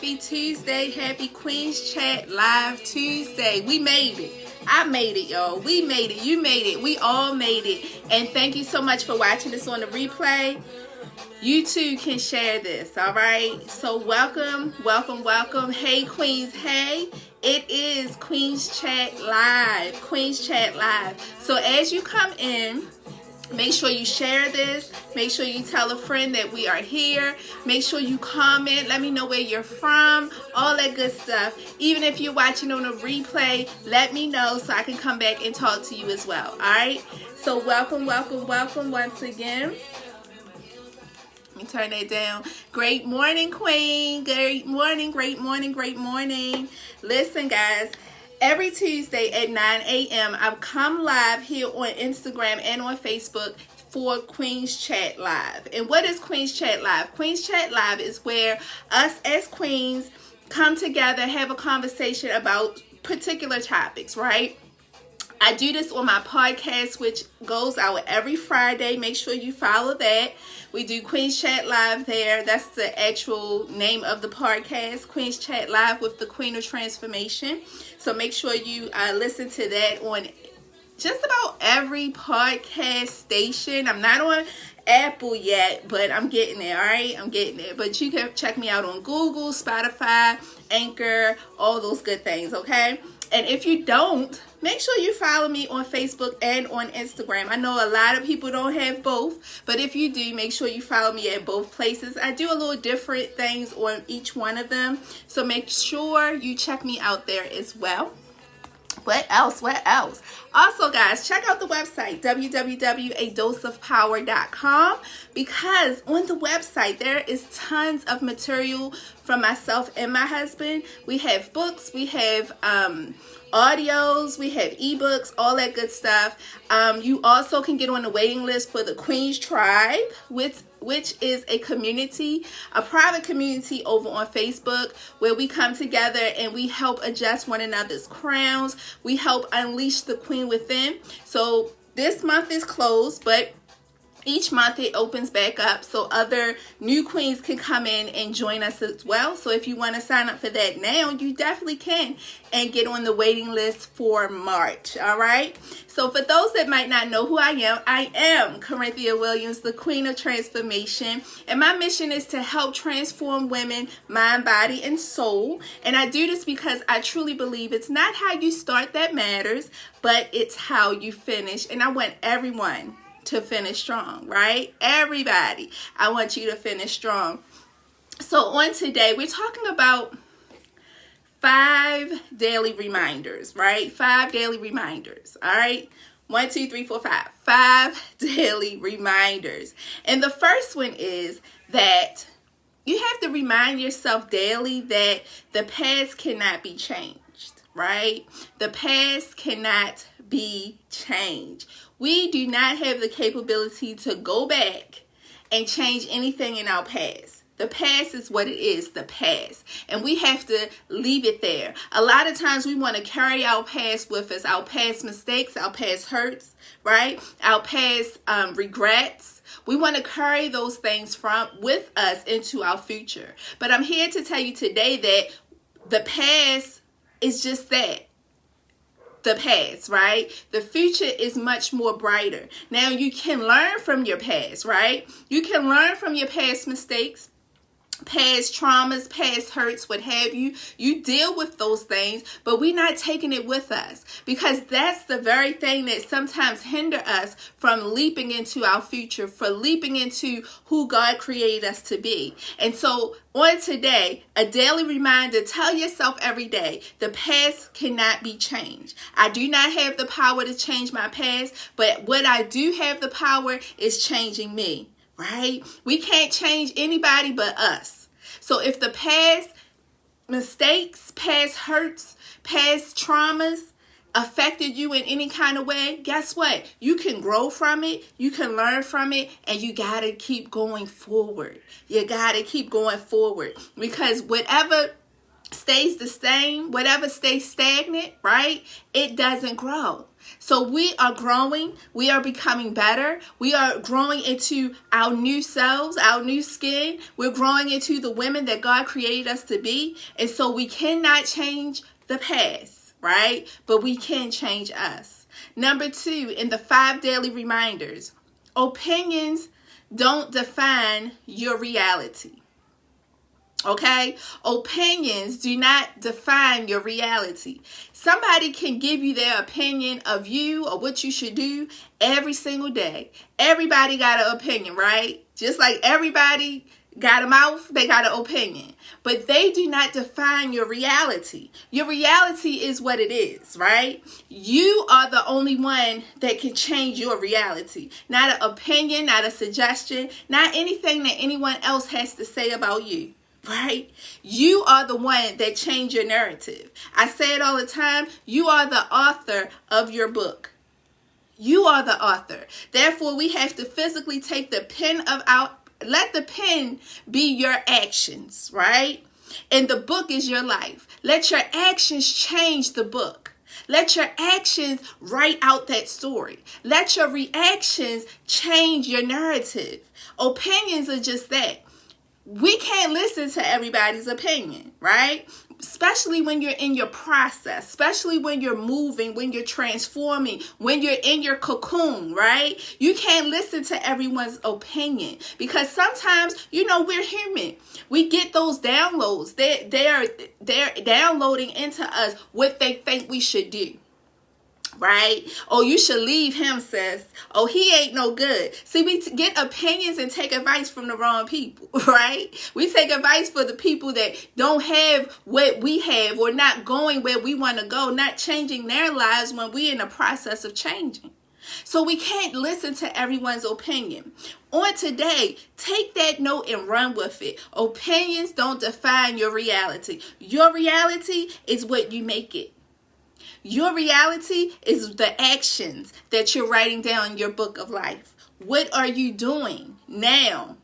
Happy Tuesday. Happy Queen's Chat Live Tuesday. We made it. I made it, y'all. We made it. You made it. We all made it. And thank you so much for watching this on the replay. You too can share this, all right? So welcome, welcome, welcome. Hey, Queens, hey. It is Queen's Chat Live. Queen's Chat Live. So as you come in, make sure you share this. Make sure you tell a friend that we are here. Make sure you comment. Let me know where you're from. All that good stuff. Even if you're watching on a replay, let me know so I can come back and talk to you as well. All right? So welcome, welcome, welcome once again. Let me turn that down. Great morning, Queen. Great morning, great morning, great morning. Listen, guys. Every Tuesday at 9 a.m. I've come live here on Instagram and on Facebook for Queen's Chat Live. And what is Queen's Chat Live? Queen's Chat Live is where us as queens come together, have a conversation about particular topics, right? I do this on my podcast, which goes out every Friday. Make sure you follow that. We do Queen's Chat Live there. That's the actual name of the podcast, Queen's Chat Live with the Queen of Transformation. So make sure you listen to that on just about every podcast station. I'm not on Apple yet, but I'm getting there, all right? I'm getting there. But you can check me out on Google, Spotify, Anchor, all those good things, okay? And if you don't, make sure you follow me on Facebook and on Instagram. I know a lot of people don't have both, but if you do, make sure you follow me at both places. I do a little different things on each one of them, so make sure you check me out there as well. What else? What else? Also, guys, check out the website, www.adoseofpower.com, because on the website, there is tons of material from myself and my husband. We have books, we have audios, we have ebooks, all that good stuff. You also can get on the waiting list for the Queen's Tribe, which is a community, a private community over on Facebook, where we come together and we help adjust one another's crowns. We help unleash the queen within. So this month is closed, but each month it opens back up so other new queens can come in and join us as well. So if you want to sign up for that now, you definitely can and get on the waiting list for March. All right. So for those that might not know who I am Corinthia Williams, the Queen of Transformation. And my mission is to help transform women, mind, body, and soul. And I do this because I truly believe it's not how you start that matters, but it's how you finish. And I want everyone to finish strong, right? Everybody, I want you to finish strong. So on today, we're talking about 5 daily reminders, right? 5 daily reminders, all right? 1, 2, 3, 4, 5. 5 daily reminders. And the first one is that you have to remind yourself daily that the past cannot be changed, right? The past cannot be changed. We do not have the capability to go back and change anything in our past. The past is what it is, the past. And we have to leave it there. A lot of times we want to carry our past with us, our past mistakes, our past hurts, right? Our past regrets. We want to carry those things with us into our future. But I'm here to tell you today that the past is just that. The past, right? The future is much more brighter. Now you can learn from your past, right? You can learn from your past mistakes, past traumas, past hurts, what have you. You deal with those things, but we're not taking it with us, because that's the very thing that sometimes hinder us from leaping into our future, for leaping into who God created us to be. And so on today, a daily reminder, tell yourself every day, the past cannot be changed. I do not have the power to change my past, but what I do have the power is changing me. Right? We can't change anybody but us. So if the past mistakes, past hurts, past traumas affected you in any kind of way, guess what? You can grow from it, you can learn from it, and you got to keep going forward. You got to keep going forward, because whatever stays the same, whatever stays stagnant, right? It doesn't grow. So we are growing, we are becoming better, we are growing into our new selves, our new skin, we're growing into the women that God created us to be. And so we cannot change the past, right? But we can change us. Number 2, in the 5 daily reminders, opinions don't define your reality. Okay? Opinions do not define your reality. Somebody can give you their opinion of you or what you should do every single day. Everybody got an opinion, right? Just like everybody got a mouth, they got an opinion. But they do not define your reality. Your reality is what it is, right? You are the only one that can change your reality. Not an opinion, not a suggestion, not anything that anyone else has to say about you. Right? You are the one that changed your narrative. I say it all the time. You are the author of your book. You are the author. Therefore, we have to physically take the pen let the pen be your actions, right? And the book is your life. Let your actions change the book. Let your actions write out that story. Let your reactions change your narrative. Opinions are just that. We can't listen to everybody's opinion, right? Especially when you're in your process, especially when you're moving, when you're transforming, when you're in your cocoon, right? You can't listen to everyone's opinion because sometimes, we're human. We get those downloads. They're downloading into us what they think we should do. Right? Oh, you should leave him, sis. Oh, he ain't no good. See, we get opinions and take advice from the wrong people, right? We take advice for the people that don't have what we have or not going where we want to go, not changing their lives when we're in the process of changing. So we can't listen to everyone's opinion. On today, take that note and run with it. Opinions don't define your reality. Your reality is what you make it. Your reality is the actions that you're writing down in your book of life. What are you doing now?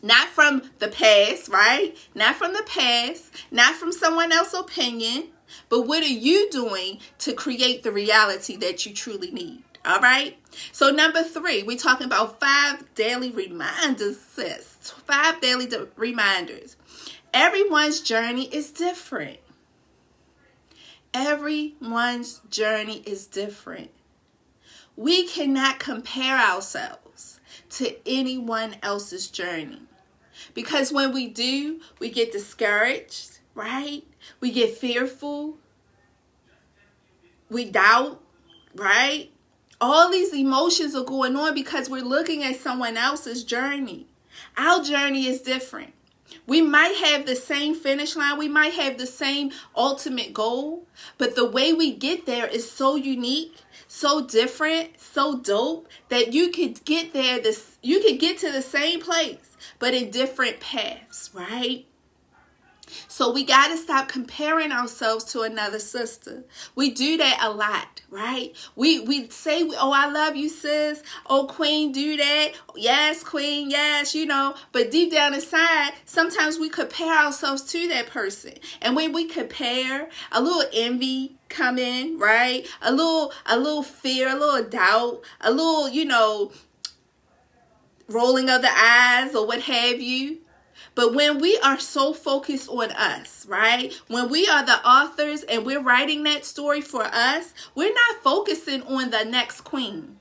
Not from the past, right? Not from the past, not from someone else's opinion, but what are you doing to create the reality that you truly need? All right? So number 3, we're talking about 5 daily reminders, sis. 5 daily reminders. Everyone's journey is different. Everyone's journey is different. We cannot compare ourselves to anyone else's journey. Because when we do, we get discouraged, right? We get fearful. We doubt, right? All these emotions are going on because we're looking at someone else's journey. Our journey is different. We might have the same finish line. We might have the same ultimate goal. But the way we get there is so unique, so different, so dope that you could get there. You could get to the same place, but in different paths, right? So we got to stop comparing ourselves to another sister. We do that a lot, right? We say, oh, I love you, sis. Oh, queen, do that. Yes, queen, yes, But deep down inside, sometimes we compare ourselves to that person. And when we compare, a little envy come in, right? A little fear, a little doubt, a little, rolling of the eyes or what have you. But when we are so focused on us, right? When we are the authors and we're writing that story for us, we're not focusing on the next queen.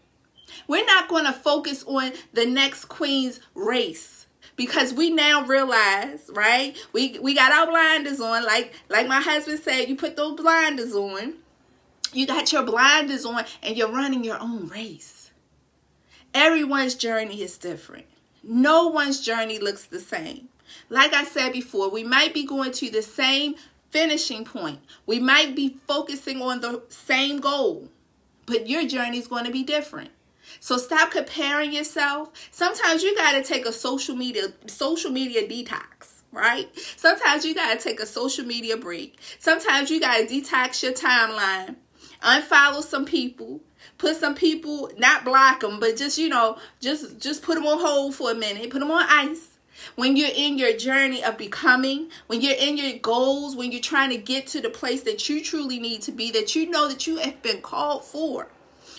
We're not going to focus on the next queen's race because we now realize, right? We got our blinders on. Like my husband said, you put those blinders on. You got your blinders on and you're running your own race. Everyone's journey is different. No one's journey looks the same. Like I said before, we might be going to the same finishing point. We might be focusing on the same goal, but your journey is going to be different. So stop comparing yourself. Sometimes you got to take a social media detox, right? Sometimes you got to take a social media break. Sometimes you got to detox your timeline, unfollow some people, put some people, not block them, but just put them on hold for a minute, put them on ice. When you're in your journey of becoming, when you're in your goals, when you're trying to get to the place that you truly need to be, that you know that you have been called for.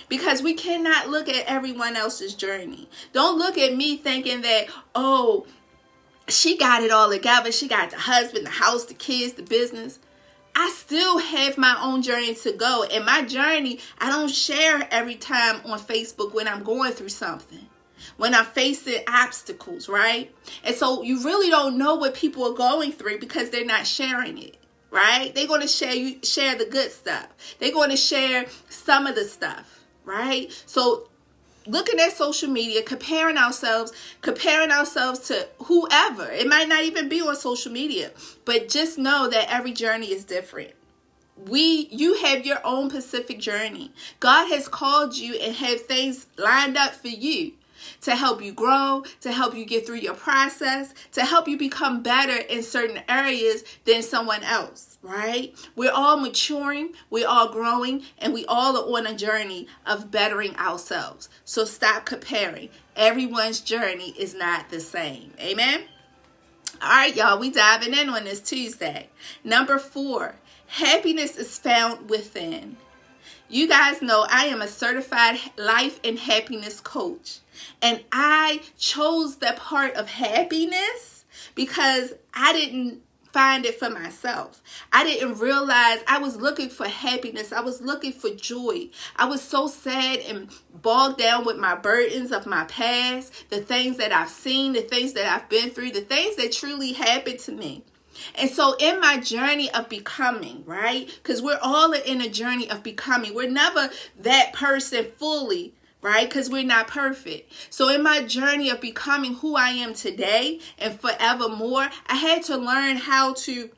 Because we cannot look at everyone else's journey. Don't look at me thinking that, oh, she got it all together. She got the husband, the house, the kids, the business. I still have my own journey to go. And my journey, I don't share every time on Facebook when I'm going through something, when I'm facing obstacles, right? And so you really don't know what people are going through because they're not sharing it, right? They're going to share the good stuff. They're going to share some of the stuff, right? So looking at social media, comparing ourselves to whoever. It might not even be on social media, but just know that every journey is different. You have your own specific journey. God has called you and have things lined up for you to help you grow, to help you get through your process, to help you become better in certain areas than someone else, right? We're all maturing, we're all growing, and we all are on a journey of bettering ourselves. So stop comparing. Everyone's journey is not the same. Amen? All right, y'all, we diving in on this Tuesday. Number 4, happiness is found within. You guys know I am a certified life and happiness coach. And I chose the part of happiness because I didn't find it for myself. I didn't realize I was looking for happiness. I was looking for joy. I was so sad and bogged down with my burdens of my past, the things that I've seen, the things that I've been through, the things that truly happened to me. And so in my journey of becoming, right? Because we're all in a journey of becoming. We're never that person fully, right? Because we're not perfect. So in my journey of becoming who I am today and forevermore, I had to learn how to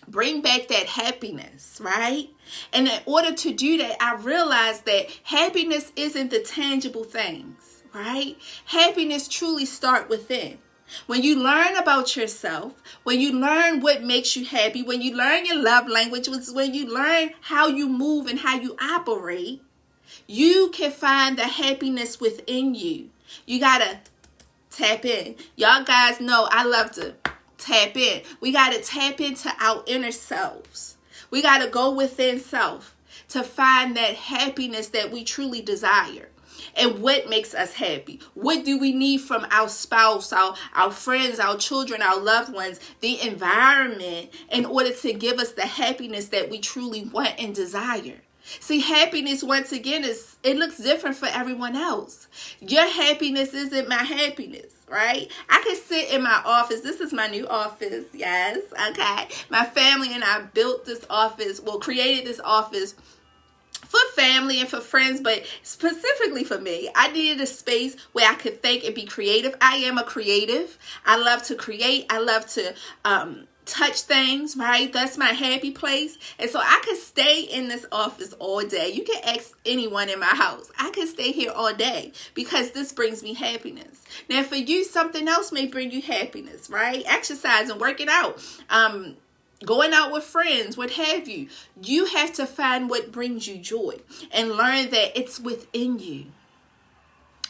bring back that happiness, right? And in order to do that, I realized that happiness isn't the tangible things, right? Happiness truly starts within. When you learn about yourself, when you learn what makes you happy, when you learn your love language, when you learn how you move and how you operate, you can find the happiness within you. You got to tap in. Y'all guys know I love to tap in. We got to tap into our inner selves. We got to go within self to find that happiness that we truly desire. And what makes us happy? What do we need from our spouse, our friends, our children, our loved ones, the environment in order to give us the happiness that we truly want and desire? See, happiness, once again, it looks different for everyone else. Your happiness isn't my happiness, right? I can sit in my office. This is my new office, yes, okay. My family and I built this office, created this office for family and for friends, but specifically for me. I needed a space where I could think and be creative. I am a creative. I love to create. I love to touch things, right? That's my happy place. And so I could stay in this office all day. You can ask anyone in my house. I can stay here all day because this brings me happiness. Now, for you, something else may bring you happiness, right? Exercising, working out, going out with friends, what have you. You have to find what brings you joy and learn that it's within you.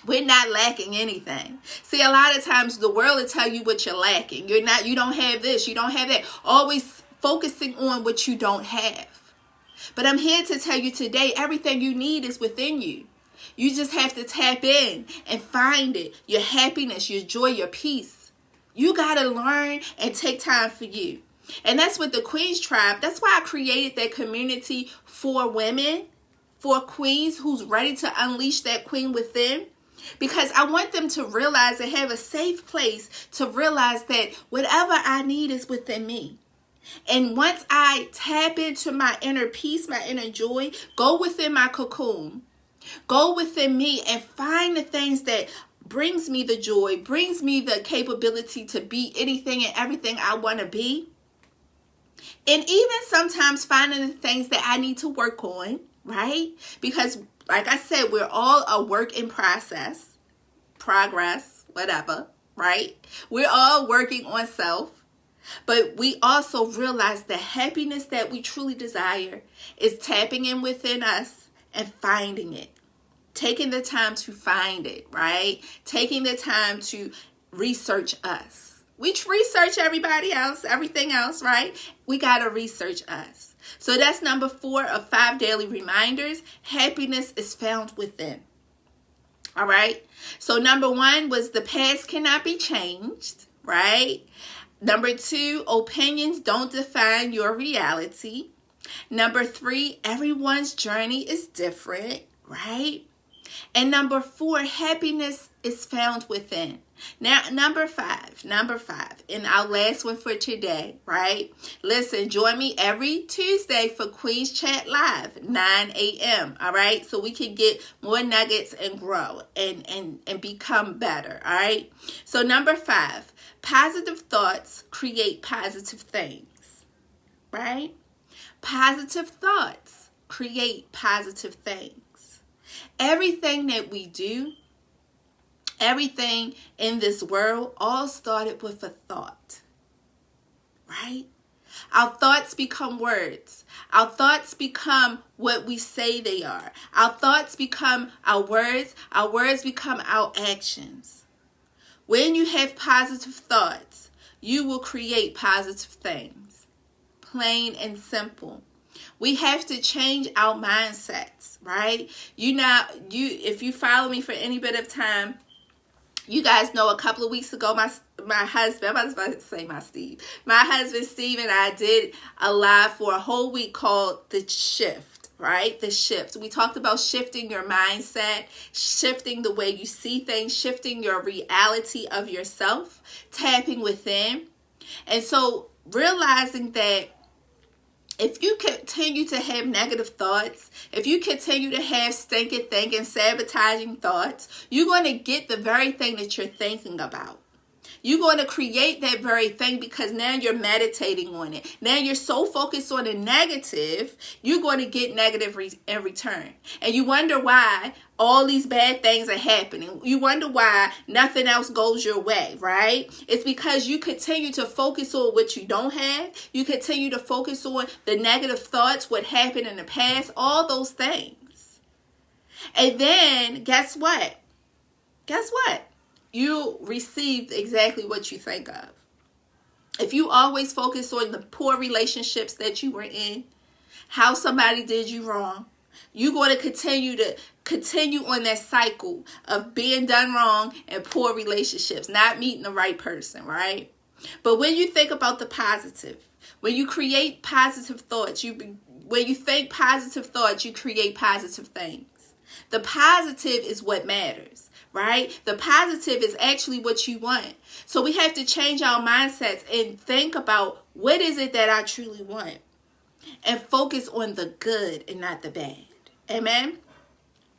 We're not lacking anything. See, a lot of times the world will tell you what you're lacking. You don't have this, you don't have that. Always focusing on what you don't have. But I'm here to tell you today, everything you need is within you. You just have to tap in and find it. Your happiness, your joy, your peace. You got to learn and take time for you. And that's what the Queens Tribe, that's why I created that community for women, for queens who's ready to unleash that queen within. Because I want them to realize and have a safe place to realize that whatever I need is within me. And once I tap into my inner peace, my inner joy, go within my cocoon, go within me and find the things that brings me the joy, brings me the capability to be anything and everything I want to be. And even sometimes finding the things that I need to work on, right? Because like I said, we're all a work in progress, whatever, right? We're all working on self. But we also realize the happiness that we truly desire is tapping in within us and finding it. Taking the time to find it, right? Taking the time to research us. We research everybody else, everything else, right? We got to research us. So that's number 4 of 5 daily reminders. Happiness is found within. All right. So number 1 was the past cannot be changed, right? Number 2, opinions don't define your reality. Number 3, everyone's journey is different, right? And number 4, happiness is found within. Now, number five, and our last one for today, right? Listen, join me every Tuesday for Queen's Chat Live, 9 a.m., all right? So we can get more nuggets and grow and become better, all right? So number 5, positive thoughts create positive things, right? Positive thoughts create positive things. Everything that we do, everything in this world all started with a thought, right? Our thoughts become words. Our thoughts become what we say they are. Our thoughts become our words. Our words become our actions. When you have positive thoughts, you will create positive things. Plain and simple. We have to change our mindsets, right? If you follow me for any bit of time, you guys know a couple of weeks ago, my husband, I was about to say my husband Steve and I did a live for a whole week called The Shift, right? The Shift. We talked about shifting your mindset, shifting the way you see things, shifting your reality of yourself, tapping within. And so realizing that if you continue to have negative thoughts, if you continue to have stinking thinking, sabotaging thoughts, you're going to get the very thing that you're thinking about. You're going to create that very thing because now you're meditating on it. Now you're so focused on the negative, you're going to get negative in return. And you wonder why all these bad things are happening. You wonder why nothing else goes your way, right? It's because you continue to focus on what you don't have. You continue to focus on the negative thoughts, what happened in the past, all those things. And then guess what? You receive exactly what you think of. If you always focus on the poor relationships that you were in, how somebody did you wrong, you're going to continue on that cycle of being done wrong and poor relationships, not meeting the right person, right? But when you think about the positive, when you create positive thoughts, when you think positive thoughts, you create positive things. The positive is what matters, right? The positive is actually what you want. So we have to change our mindsets and think about what is it that I truly want and focus on the good and not the bad. Amen?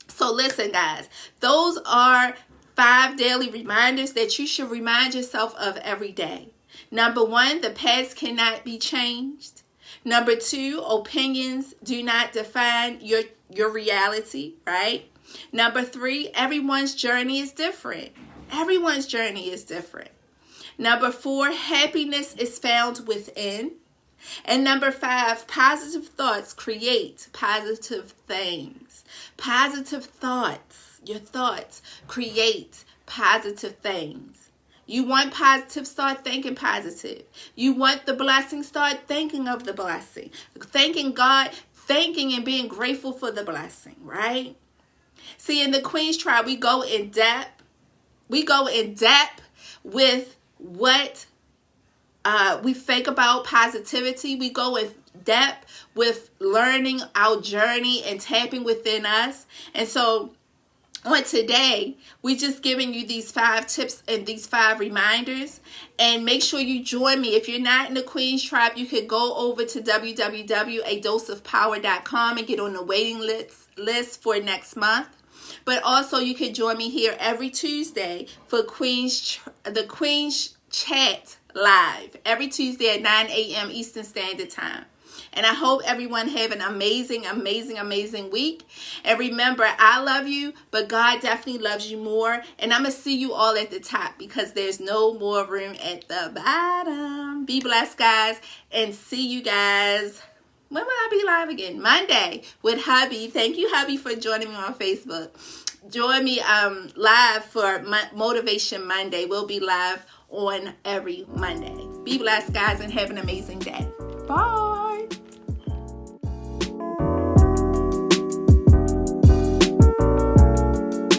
So listen, guys, those are 5 daily reminders that you should remind yourself of every day. Number 1, the past cannot be changed. Number 2, opinions do not define your reality, right? Number 3, everyone's journey is different. Everyone's journey is different. Number 4, happiness is found within. And number 5, positive thoughts create positive things. Positive thoughts, your thoughts create positive things. You want positive, start thinking positive. You want the blessing, start thinking of the blessing. Thanking God, thanking and being grateful for the blessing, right? See, in the Queen's Tribe, we go in depth. We go in depth with what we think about positivity. We go in depth with learning our journey and tapping within us. And so on today, we're just giving you these 5 tips and these 5 reminders. And make sure you join me. If you're not in the Queen's Tribe, you could go over to www.adoseofpower.com and get on the waiting list for next month. But also you can join me here every Tuesday for the Queen's Chat Live. Every Tuesday at 9 a.m. Eastern Standard Time. And I hope everyone have an amazing, amazing, amazing week. And remember, I love you, but God definitely loves you more. And I'm going to see you all at the top because there's no more room at the bottom. Be blessed, guys. And see you guys. When will I be live again? Monday with hubby. Thank you, hubby, for joining me on Facebook. Join me live for Motivation Monday. We'll be live on every Monday. Be blessed, guys, and have an amazing day. Bye.